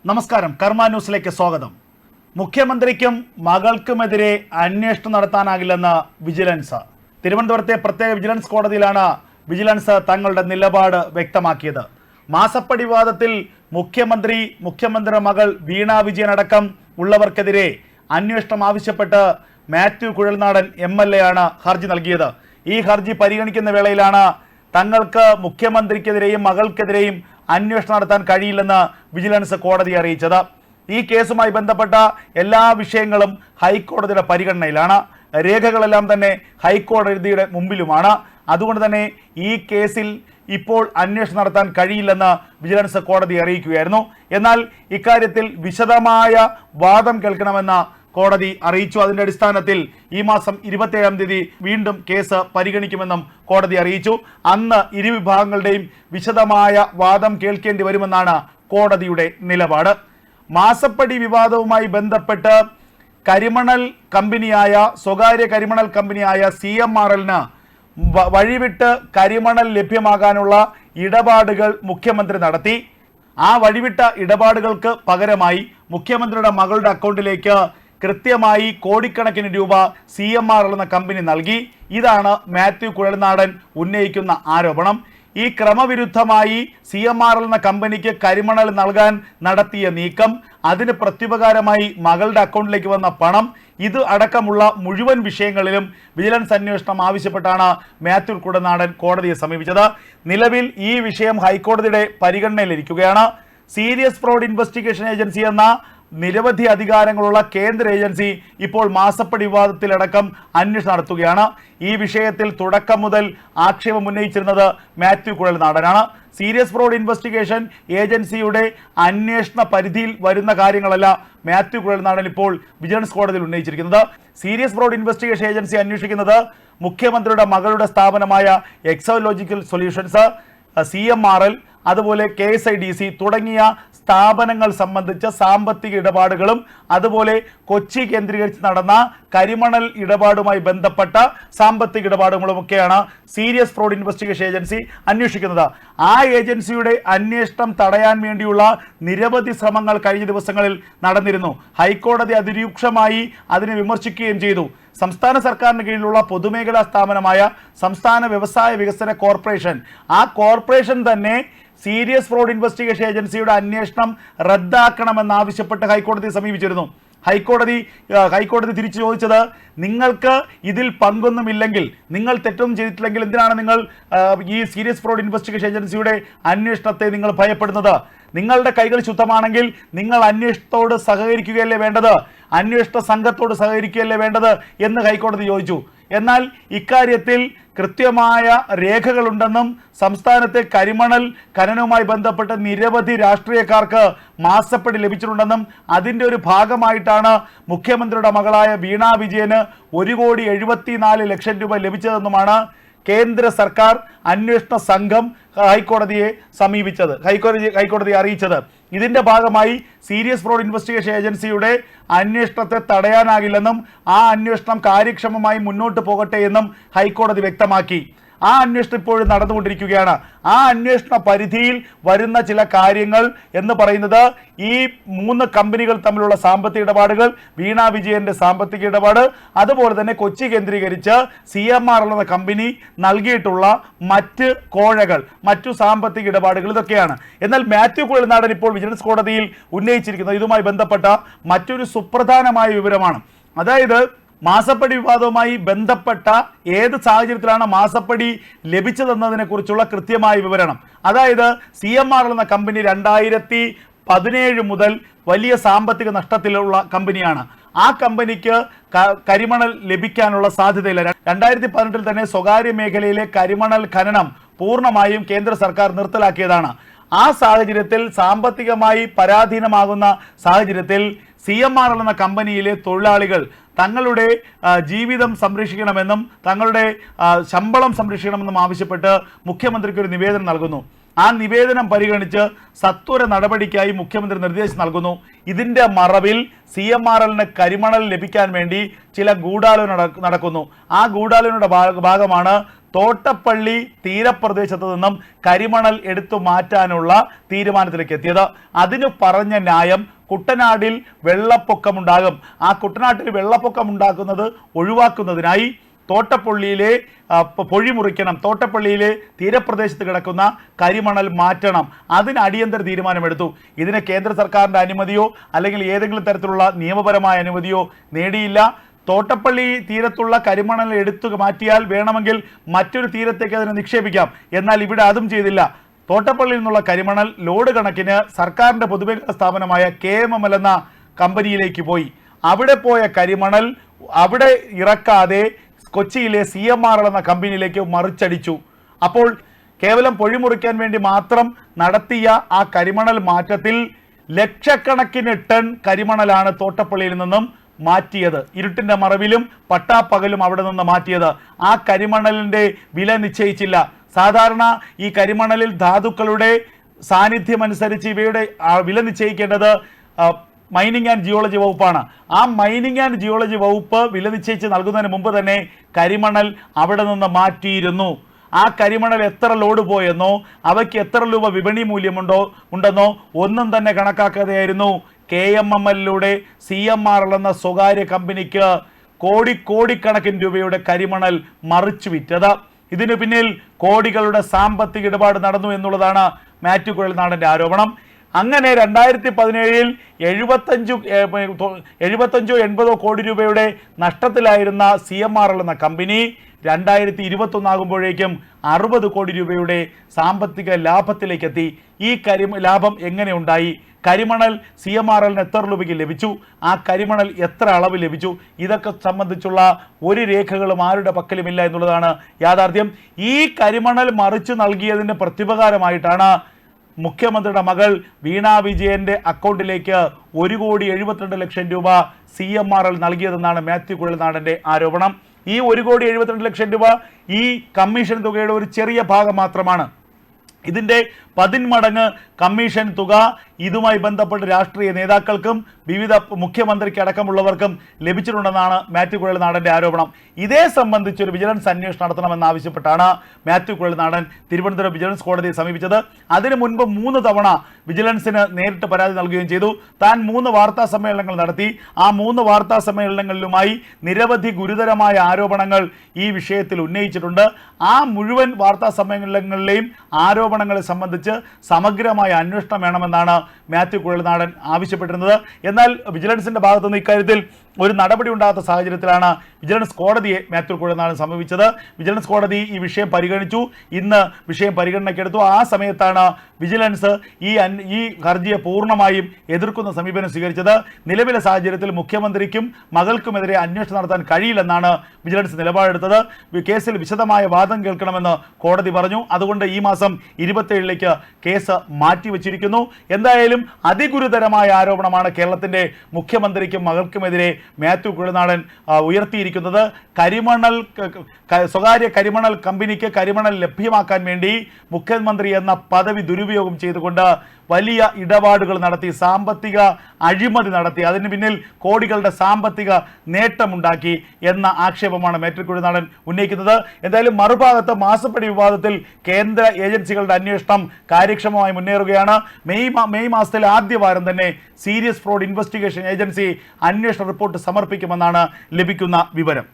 നമസ്കാരം, കർമ്മ ന്യൂസിലേക്ക് സ്വാഗതം. മുഖ്യമന്ത്രിക്കും മകൾക്കുമെതിരെ അന്വേഷണം നടത്താനാകില്ലെന്ന് വിജിലൻസ്. തിരുവനന്തപുരത്തെ പ്രത്യേക വിജിലൻസ് കോടതിയിലാണ് വിജിലൻസ് തങ്ങളുടെ നിലപാട് വ്യക്തമാക്കിയത്. മാസപ്പടി വിവാദത്തിൽ മുഖ്യമന്ത്രിയുടെ മകൾ വീണ വിജയൻ അടക്കം ഉള്ളവർക്കെതിരെ അന്വേഷണം ആവശ്യപ്പെട്ട് മാത്യു കുഴൽനാടൻ MLA ആണ് ഹർജി നൽകിയത്. ഈ ഹർജി പരിഗണിക്കുന്ന വേളയിലാണ് തങ്ങൾക്ക് മുഖ്യമന്ത്രിക്കെതിരെയും മകൾക്കെതിരെയും അന്വേഷണം നടത്താൻ കഴിയില്ലെന്ന് വിജിലൻസ് കോടതിയെ അറിയിച്ചത്. ഈ കേസുമായി ബന്ധപ്പെട്ട എല്ലാ വിഷയങ്ങളും ഹൈക്കോടതിയുടെ പരിഗണനയിലാണ്. രേഖകളെല്ലാം തന്നെ ഹൈക്കോടതിയുടെ മുമ്പിലുമാണ്. അതുകൊണ്ട് തന്നെ ഈ കേസിൽ ഇപ്പോൾ അന്വേഷണം നടത്താൻ കഴിയില്ലെന്ന് വിജിലൻസ് കോടതി അറിയിക്കുകയായിരുന്നു. എന്നാൽ ഇക്കാര്യത്തിൽ വിശദമായ വാദം കേൾക്കണമെന്ന് കോടതി അറിയിച്ചു. അതിന്റെ അടിസ്ഥാനത്തിൽ ഈ മാസം 27-ാം തീയതി വീണ്ടും കേസ് പരിഗണിക്കുമെന്നും കോടതി അറിയിച്ചു. അന്ന് ഇരുവിഭാഗങ്ങളുടെയും വിശദമായ വാദം കേൾക്കേണ്ടി വരുമെന്നാണ് കോടതിയുടെ നിലപാട്. മാസപ്പടി വിവാദവുമായി ബന്ധപ്പെട്ട് സ്വകാര്യ കരിമണൽ കമ്പനിയായ CMRL-ന് വഴിവിട്ട് കരിമണൽ ലഭ്യമാകാനുള്ള ഇടപാടുകൾ മുഖ്യമന്ത്രി നടത്തി. ആ വഴിവിട്ട ഇടപാടുകൾക്ക് പകരമായി മുഖ്യമന്ത്രിയുടെ മകളുടെ അക്കൗണ്ടിലേക്ക് കൃത്യമായി കോടിക്കണക്കിന് രൂപ CMRL എന്ന കമ്പനി നൽകി. ഇതാണ് മാത്യു കുഴൽനാടൻ ഉന്നയിക്കുന്ന ആരോപണം. ഈ ക്രമവിരുദ്ധമായി CMRL എന്ന കമ്പനിക്ക് കരിമണൽ നൽകാൻ നടത്തിയ നീക്കം, അതിന് പ്രത്യുപകാരമായി മകളുടെ അക്കൗണ്ടിലേക്ക് വന്ന പണം, ഇത് അടക്കമുള്ള മുഴുവൻ വിഷയങ്ങളിലും വിജിലൻസ് അന്വേഷണം ആവശ്യപ്പെട്ടാണ് മാത്യു കുഴൽനാടൻ കോടതിയെ സമീപിച്ചത്. നിലവിൽ ഈ വിഷയം ഹൈക്കോടതിയുടെ പരിഗണനയിലിരിക്കുകയാണ്. സീരിയസ് ഫ്രോഡ് ഇൻവെസ്റ്റിഗേഷൻ ഏജൻസി എന്ന നിരവധി അധികാരങ്ങളുള്ള കേന്ദ്ര ഏജൻസി ഇപ്പോൾ മാസപ്പടി വിവാദത്തിലടക്കം അന്വേഷണം നടത്തുകയാണ്. ഈ വിഷയത്തിൽ തുടക്കം മുതൽ ആക്ഷേപം ഉന്നയിച്ചിരുന്നത് മാത്യു കുഴൽനാടനാണ്. സീരിയസ് ഫ്രോഡ് ഇൻവെസ്റ്റിഗേഷൻ ഏജൻസിയുടെ അന്വേഷണ പരിധിയിൽ വരുന്ന കാര്യങ്ങളല്ല മാത്യു കുഴൽനാടൻ ഇപ്പോൾ വിജിലൻസ് കോടതിയിൽ ഉന്നയിച്ചിരിക്കുന്നത്. സീരിയസ് ഫ്രോഡ് ഇൻവെസ്റ്റിഗേഷൻ ഏജൻസി അന്വേഷിക്കുന്നത് മുഖ്യമന്ത്രിയുടെ മകളുടെ സ്ഥാപനമായ എക്സോലോജിക്കൽ സൊല്യൂഷൻസ്, CMRL, അതുപോലെ KSIDC തുടങ്ങിയ സ്ഥാപനങ്ങൾ സംബന്ധിച്ച സാമ്പത്തിക ഇടപാടുകളും അതുപോലെ കൊച്ചി കേന്ദ്രീകരിച്ച് നടന്ന കരിമണൽ ഇടപാടുമായി ബന്ധപ്പെട്ട സാമ്പത്തിക ഇടപാടുകളുമൊക്കെയാണ് സീരിയസ് ഫ്രോഡ് ഇൻവെസ്റ്റിഗേഷൻ ഏജൻസി അന്വേഷിക്കുന്നത്. ആ ഏജൻസിയുടെ അന്വേഷണം തടയാൻ വേണ്ടിയുള്ള നിരവധി ശ്രമങ്ങൾ കഴിഞ്ഞ ദിവസങ്ങളിൽ നടന്നിരുന്നു. ഹൈക്കോടതി അതിരൂക്ഷമായി അതിനെ വിമർശിക്കുകയും ചെയ്തു. സംസ്ഥാന സർക്കാരിന് കീഴിലുള്ള പൊതുമേഖലാ സ്ഥാപനമായ സംസ്ഥാന വ്യവസായ വികസന കോർപ്പറേഷൻ, ആ കോർപ്പറേഷൻ തന്നെ സീരിയസ് ഫ്രോഡ് ഇൻവെസ്റ്റിഗേഷൻ ഏജൻസിയുടെ അന്വേഷണം റദ്ദാക്കണമെന്നാവശ്യപ്പെട്ട് ഹൈക്കോടതിയെ സമീപിച്ചിരുന്നു. ഹൈക്കോടതി തിരിച്ചു ചോദിച്ചത്, നിങ്ങൾക്ക് ഇതിൽ പങ്കൊന്നുമില്ലെങ്കിൽ, നിങ്ങൾ തെറ്റൊന്നും ചെയ്തിട്ടില്ലെങ്കിൽ എന്തിനാണ് നിങ്ങൾ ഈ സീരിയസ് ഫ്രോഡ് ഇൻവെസ്റ്റിഗേഷൻ ഏജൻസിയുടെ അന്വേഷണത്തെ നിങ്ങൾ ഭയപ്പെടുന്നത്? നിങ്ങളുടെ കൈകൾ ശുദ്ധമാണെങ്കിൽ നിങ്ങൾ അന്വേഷണത്തോട് സഹകരിക്കുകയല്ലേ വേണ്ടത്, അന്വേഷണ സംഘത്തോട് സഹകരിക്കുകയല്ലേ വേണ്ടത് എന്ന് ഹൈക്കോടതി ചോദിച്ചു. എന്നാൽ ഇക്കാര്യത്തിൽ കൃത്യമായ രേഖകളുണ്ടെന്നും സംസ്ഥാനത്തെ കരിമണൽ ഖനനവുമായി ബന്ധപ്പെട്ട് നിരവധി രാഷ്ട്രീയക്കാർക്ക് മാസപ്പടി ലഭിച്ചിട്ടുണ്ടെന്നും അതിൻ്റെ ഒരു ഭാഗമായിട്ടാണ് മുഖ്യമന്ത്രിയുടെ മകളായ വീണ വിജയന് 1,74,00,000 രൂപ ലഭിച്ചതെന്നുമാണ് കേന്ദ്ര സർക്കാർ അന്വേഷണ സംഘം ഹൈക്കോടതിയെ സമീപിച്ചത്, ഹൈക്കോടതിയെ അറിയിച്ചത്. ഇതിന്റെ ഭാഗമായി സീരിയസ് ഫ്രോഡ് ഇൻവെസ്റ്റിഗേഷൻ ഏജൻസിയുടെ അന്വേഷണത്തെ തടയാനാകില്ലെന്നും ആ അന്വേഷണം കാര്യക്ഷമമായി മുന്നോട്ട് പോകട്ടെ എന്നും ഹൈക്കോടതി വ്യക്തമാക്കി. ആ അന്വേഷണം ഇപ്പോഴും നടന്നുകൊണ്ടിരിക്കുകയാണ്. ആ അന്വേഷണ പരിധിയിൽ വരുന്ന ചില കാര്യങ്ങൾ എന്ന് പറയുന്നത് ഈ 3 കമ്പനികൾ തമ്മിലുള്ള സാമ്പത്തിക ഇടപാടുകൾ, വീണ വിജയന്റെ സാമ്പത്തിക ഇടപാട്, അതുപോലെ തന്നെ കൊച്ചി കേന്ദ്രീകരിച്ച് CMRL എന്ന കമ്പനി നൽകിയിട്ടുള്ള മറ്റു സാമ്പത്തിക ഇടപാടുകൾ, ഇതൊക്കെയാണ്. എന്നാൽ മാത്യു കുഴൽനാടൻ ഇപ്പോൾ വിജിലൻസ് കോടതിയിൽ ഉന്നയിച്ചിരിക്കുന്നത് ഇതുമായി ബന്ധപ്പെട്ട മറ്റൊരു സുപ്രധാനമായ വിവരമാണ്. അതായത് മാസപ്പടി വിവാദവുമായി ബന്ധപ്പെട്ട ഏത് സാഹചര്യത്തിലാണ് മാസപ്പടി ലഭിച്ചതെന്നതിനെ കുറിച്ചുള്ള കൃത്യമായ വിവരണം. അതായത് CMRL എന്ന കമ്പനി 2017 മുതൽ വലിയ സാമ്പത്തിക നഷ്ടത്തിലുള്ള കമ്പനിയാണ്. ആ കമ്പനിക്ക് കരിമണൽ ലഭിക്കാനുള്ള സാധ്യതയില്ല. 2018 തന്നെ സ്വകാര്യ മേഖലയിലെ കരിമണൽ ഖനനം പൂർണ്ണമായും കേന്ദ്ര സർക്കാർ നിർത്തലാക്കിയതാണ്. ആ സാഹചര്യത്തിൽ, സാമ്പത്തികമായി പരാധീനമാകുന്ന സാഹചര്യത്തിൽ CMRL എന്ന കമ്പനിയിലെ തൊഴിലാളികൾ തങ്ങളുടെ ജീവിതം സംരക്ഷിക്കണമെന്നും തങ്ങളുടെ ശമ്പളം സംരക്ഷിക്കണമെന്നും ആവശ്യപ്പെട്ട് മുഖ്യമന്ത്രിക്ക് ഒരു നിവേദനം നൽകുന്നു. ആ നിവേദനം പരിഗണിച്ച് സത്വര നടപടിക്കായി മുഖ്യമന്ത്രി നിർദ്ദേശം നൽകുന്നു. ഇതിന്റെ മറവിൽ CMRL-ന് കരിമണൽ ലഭിക്കാൻ വേണ്ടി ചില ഗൂഢാലോചന നടക്കുന്നു. ആ ഗൂഢാലോചനയുടെ ഭാഗമാണ് തോട്ടപ്പള്ളി തീരപ്രദേശത്ത് നിന്നും കരിമണൽ എടുത്തു മാറ്റാനുള്ള തീരുമാനത്തിലേക്ക് എത്തിയത്. അതിന് പറഞ്ഞ ന്യായം കുട്ടനാടിൽ വെള്ളപ്പൊക്കമുണ്ടാകും. ആ കുട്ടനാട്ടിൽ വെള്ളപ്പൊക്കമുണ്ടാക്കുന്നത് ഒഴിവാക്കുന്നതിനായി തോട്ടപ്പള്ളിയിലെ പൊഴി മുറിക്കണം, തോട്ടപ്പള്ളിയിലെ തീരപ്രദേശത്ത് കിടക്കുന്ന കരിമണൽ മാറ്റണം, അതിന് അടിയന്തര തീരുമാനമെടുത്തു. ഇതിന് കേന്ദ്ര സർക്കാരിൻ്റെ അനുമതിയോ അല്ലെങ്കിൽ ഏതെങ്കിലും തരത്തിലുള്ള നിയമപരമായ അനുമതിയോ നേടിയില്ല. തോട്ടപ്പള്ളി തീരത്തുള്ള കരിമണൽ എടുത്തു മാറ്റിയാൽ വേണമെങ്കിൽ മറ്റൊരു തീരത്തേക്ക് അതിനെ നിക്ഷേപിക്കാം. എന്നാൽ ഇവിടെ അതും ചെയ്തില്ല. തോട്ടപ്പള്ളിയിൽ നിന്നുള്ള കരിമണൽ ലോഡ് കണക്കിന് സർക്കാരിൻ്റെ പൊതുമേഖലാ സ്ഥാപനമായ KMML എന്ന കമ്പനിയിലേക്ക് പോയി. അവിടെ പോയ കരിമണൽ അവിടെ ഇറക്കാതെ കൊച്ചിയിലെ CMRL എന്ന കമ്പനിയിലേക്ക് മറിച്ചടിച്ചു. അപ്പോൾ കേവലം പൊഴിമുറിക്കാൻ വേണ്ടി മാത്രം നടത്തിയ ആ കരിമണൽ മാറ്റത്തിൽ ലക്ഷക്കണക്കിന് ടൺ കരിമണലാണ് തോട്ടപ്പള്ളിയിൽ നിന്നും മാറ്റിയത്. ഇരുട്ടിൻ്റെ മറവിലും പട്ടാപ്പകലും അവിടെ നിന്ന് മാറ്റിയത്. ആ കരിമണലിൻ്റെ വില നിശ്ചയിച്ചില്ല. സാധാരണ ഈ കരിമണലിൽ ധാതുക്കളുടെ സാന്നിധ്യമനുസരിച്ച് ഇവയുടെ വില നിശ്ചയിക്കേണ്ടത് മൈനിങ് ആൻഡ് ജിയോളജി വകുപ്പാണ്. ആ മൈനിങ് ആൻഡ് ജിയോളജി വകുപ്പ് വില നിശ്ചയിച്ച് നൽകുന്നതിന് മുമ്പ് തന്നെ കരിമണൽ അവിടെ നിന്ന് മാറ്റിയിരുന്നു. ആ കരിമണൽ എത്ര ലോഡ് പോയെന്നോ അവയ്ക്ക് എത്ര രൂപ വിപണി ഉണ്ടെന്നോ ഒന്നും തന്നെ കണക്കാക്കാതെയായിരുന്നു KMMLലൂടെ CMRL എന്ന സ്വകാര്യ കമ്പനിക്ക് കോടിക്കണക്കിന് രൂപയുടെ കരിമണൽ മറിച്ചു വിറ്റത്. ഇതിനു പിന്നിൽ കോടികളുടെ സാമ്പത്തിക ഇടപാട് നടന്നു എന്നുള്ളതാണ് മാത്യു കുഴൽനാടൻ്റെ ആരോപണം. അങ്ങനെ 2017 75-80 കോടി രൂപയുടെ നഷ്ടത്തിലായിരുന്ന CMRL എന്ന കമ്പനി 2021 ആകുമ്പോഴേക്കും 60 കോടി രൂപയുടെ സാമ്പത്തിക ലാഭത്തിലേക്ക് എത്തി. ഈ ലാഭം എങ്ങനെ ഉണ്ടായി? കരിമണൽ CMRLന് എത്ര രൂപയ്ക്ക് ലഭിച്ചു? ആ കരിമണൽ എത്ര അളവ് ലഭിച്ചു? ഇതൊക്കെ സംബന്ധിച്ചുള്ള ഒരു രേഖകളും ആരുടെ പക്കലുമില്ല എന്നുള്ളതാണ് യാഥാർത്ഥ്യം. ഈ കരിമണൽ മറിച്ചു നൽകിയതിൻ്റെ പ്രത്യുപകാരമായിട്ടാണ് മുഖ്യമന്ത്രിയുടെ മകൾ വീണ വിജയന്റെ അക്കൗണ്ടിലേക്ക് 1,72,00,000 രൂപ CMRL നൽകിയതെന്നാണ് മാത്യു കുഴൽനാടൻ്റെ ആരോപണം. ഈ 1,72,00,000 രൂപ ഈ കമ്മീഷൻ തുകയുടെ ഒരു ചെറിയ ഭാഗം മാത്രമാണ്. ഇതിൻ്റെ 10 മടങ്ങ് കമ്മീഷൻ തുക ഇതുമായി ബന്ധപ്പെട്ട് രാഷ്ട്രീയ നേതാക്കൾക്കും വിവിധ മുഖ്യമന്ത്രിക്ക് അടക്കമുള്ളവർക്കും ലഭിച്ചിട്ടുണ്ടെന്നാണ് മാത്യു കുഴൽനാടൻ്റെ ആരോപണം. ഇതേ സംബന്ധിച്ചൊരു വിജിലൻസ് അന്വേഷണം നടത്തണമെന്നാവശ്യപ്പെട്ടാണ് മാത്യു കുഴൽനാടൻ തിരുവനന്തപുരം വിജിലൻസ് കോടതിയെ സമീപിച്ചത്. അതിനു മുൻപ് 3 തവണ വിജിലൻസിന് നേരിട്ട് പരാതി നൽകുകയും ചെയ്തു. താൻ 3 വാർത്താ സമ്മേളനങ്ങൾ നടത്തി. ആ 3 വാർത്താ സമ്മേളനങ്ങളിലുമായി നിരവധി ഗുരുതരമായ ആരോപണങ്ങൾ ഈ വിഷയത്തിൽ ഉന്നയിച്ചിട്ടുണ്ട്. ആ മുഴുവൻ വാർത്താ സമ്മേളനങ്ങളിലെയും ആരോപണങ്ങളെ സംബന്ധിച്ച് സമഗ്രമായ അന്വേഷണം വേണമെന്നാണ് മാത്യു കുഴൽനാടൻ ആവശ്യപ്പെട്ടിരുന്നത്. എന്നാൽ വിജിലൻസിന്റെ ഭാഗത്തുനിന്ന് ഇക്കാര്യത്തിൽ ഒരു നടപടി ഉണ്ടാകാത്ത സാഹചര്യത്തിലാണ് വിജിലൻസ് കോടതിയെ മാത്യു കുഴൽനാടൻ സമീപിച്ചത്. വിജിലൻസ് കോടതി ഈ വിഷയം പരിഗണിച്ചു. ഇന്ന് വിഷയം പരിഗണനയ്ക്കെടുത്തു. ആ സമയത്താണ് വിജിലൻസ് ഈ ഹർജിയെ പൂർണ്ണമായും എതിർക്കുന്ന സമീപനം സ്വീകരിച്ചത്. നിലവിലെ സാഹചര്യത്തിൽ മുഖ്യമന്ത്രിക്കും മകൾക്കുമെതിരെ അന്വേഷണം നടത്താൻ കഴിയില്ലെന്നാണ് വിജിലൻസ് നിലപാടെടുത്തത്. കേസിൽ വിശദമായ വാദം കേൾക്കണമെന്ന് കോടതി പറഞ്ഞു. അതുകൊണ്ട് ഈ മാസം 27-ലേക്ക് കേസ് മാറ്റിവെച്ചിരിക്കുന്നു. എന്തായാലും അതിഗുരുതരമായ ആരോപണമാണ് കേരളത്തിൻ്റെ മുഖ്യമന്ത്രിക്കും മകൾക്കുമെതിരെ മാത്യു കുഴൽനാടൻ ഉയർത്തിയിരിക്കുന്നത്. സ്വകാര്യ കരിമണൽ കമ്പനിക്ക് കരിമണൽ ലഭ്യമാക്കാൻ വേണ്ടി മുഖ്യമന്ത്രി എന്ന പദവി ദുരുപയോഗം ചെയ്തുകൊണ്ട് വലിയ ഇടപാടുകൾ നടത്തി, സാമ്പത്തിക അഴിമതി നടത്തി, അതിന് പിന്നിൽ കോടികളുടെ സാമ്പത്തിക നേട്ടമുണ്ടാക്കി എന്ന ആക്ഷേപമാണ് മാത്യു കുഴൽനാടൻ ഉന്നയിക്കുന്നത്. എന്തായാലും മറുഭാഗത്ത് മാസപ്പടി വിവാദത്തിൽ കേന്ദ്ര ഏജൻസികളുടെ അന്വേഷണം കാര്യക്ഷമമായി മുന്നേറുകയാണ്. മെയ് മാസത്തിലെ ആദ്യവാരം തന്നെ സീരിയസ് ഫ്രോഡ് ഇൻവെസ്റ്റിഗേഷൻ ഏജൻസി അന്വേഷണ റിപ്പോർട്ട് സമർപ്പിക്കുമെന്നാണ് ലഭിക്കുന്ന വിവരം.